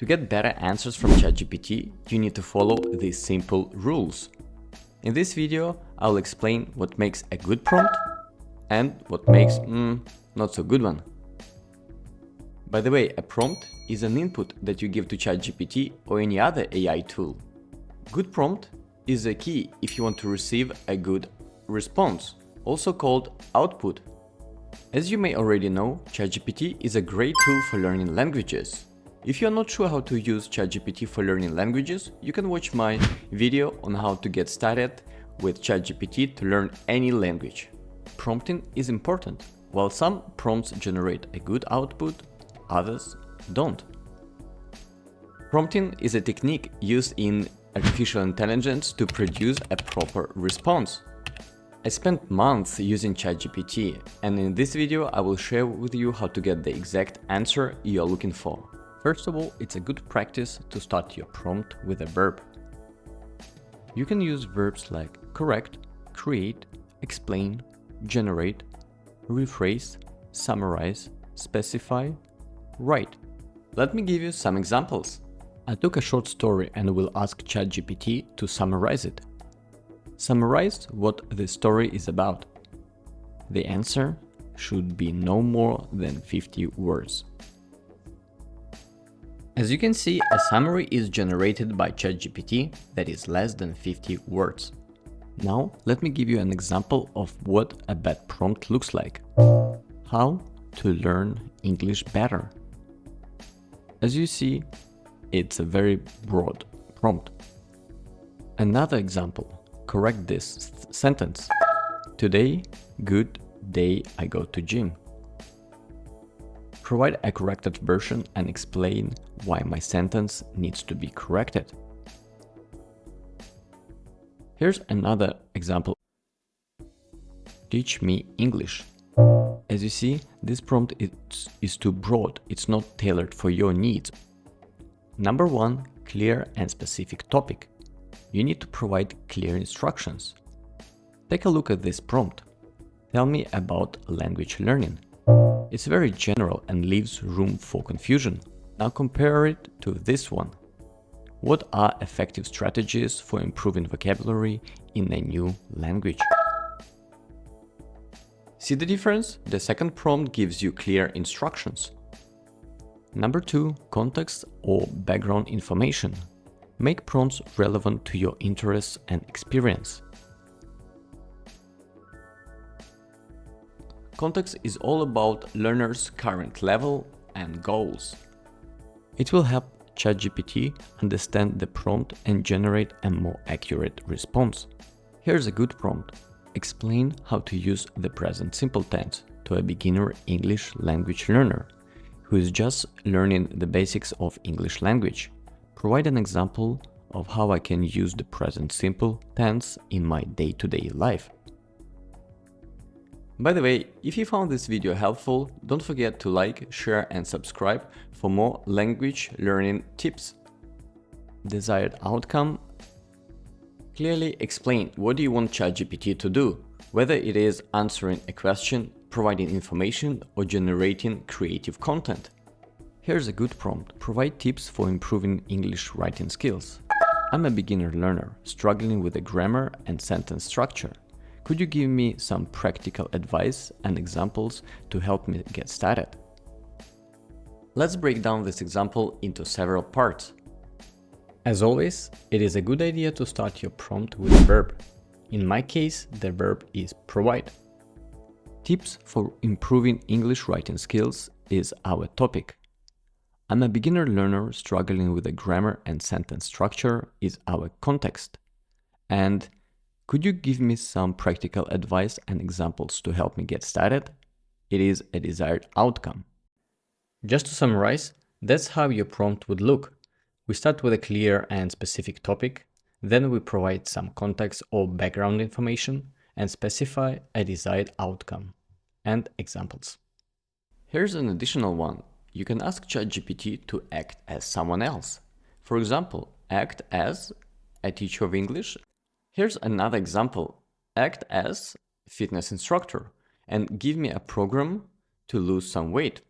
To get better answers from ChatGPT, you need to follow these simple rules. In this video, I'll explain what makes a good prompt and what makes not so good one. By the way, a prompt is an input that you give to ChatGPT or any other AI tool. Good prompt is a key if you want to receive a good response, also called output. As you may already know, ChatGPT is a great tool for learning languages. If you're not sure how to use ChatGPT for learning languages, you can watch my video on how to get started with ChatGPT to learn any language. Prompting is important. While some prompts generate a good output, others don't. Prompting is a technique used in artificial intelligence to produce a proper response. I spent months using ChatGPT, and in this video I will share with you how to get the exact answer you are looking for. First of all, it's a good practice to start your prompt with a verb. You can use verbs like correct, create, explain, generate, rephrase, summarize, specify, write. Let me give you some examples. I took a short story and will ask ChatGPT to summarize it. Summarize what the story is about. The answer should be no more than 50 words. As you can see, a summary is generated by ChatGPT that is less than 50 words. Now, let me give you an example of what a bad prompt looks like. How to learn English better. As you see, it's a very broad prompt. Another example, correct this sentence. Today, good day I go to gym. Provide a corrected version and explain why my sentence needs to be corrected. Here's another example. Teach me English. As you see, this prompt is too broad, it's not tailored for your needs. Number 1, clear and specific topic. You need to provide clear instructions. Take a look at this prompt. Tell me about language learning. It's very general and leaves room for confusion. Now compare it to this one. What are effective strategies for improving vocabulary in a new language? See the difference? The second prompt gives you clear instructions. Number 2, context or background information. Make prompts relevant to your interests and experience. Context is all about learners' current level and goals. It will help ChatGPT understand the prompt and generate a more accurate response. Here's a good prompt. Explain how to use the present simple tense to a beginner English language learner who is just learning the basics of English language. Provide an example of how I can use the present simple tense in my day-to-day life. By the way, if you found this video helpful, don't forget to like, share and subscribe for more language learning tips. Desired outcome. Clearly explain what do you want ChatGPT to do, whether it is answering a question, providing information or generating creative content. Here's a good prompt. Provide tips for improving English writing skills. I'm a beginner learner, struggling with the grammar and sentence structure. Could you give me some practical advice and examples to help me get started? Let's break down this example into several parts. As always, it is a good idea to start your prompt with a verb. In my case, the verb is provide. Tips for improving English writing skills is our topic. I'm a beginner learner struggling with the grammar and sentence structure is our context. And could you give me some practical advice and examples to help me get started? It is a desired outcome. Just to summarize, that's how your prompt would look. We start with a clear and specific topic, then we provide some context or background information and specify a desired outcome and examples. Here's an additional one. You can ask ChatGPT to act as someone else. For example, act as a teacher of English. Here's another example. Act as fitness instructor and give me a program to lose some weight.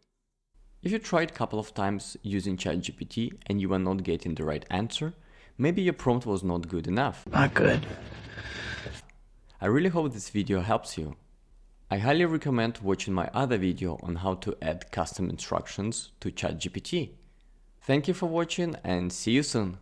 If you tried a couple of times using ChatGPT and you are not getting the right answer, maybe your prompt was not good enough. Not good. I really hope this video helps you. I highly recommend watching my other video on how to add custom instructions to ChatGPT. Thank you for watching and see you soon!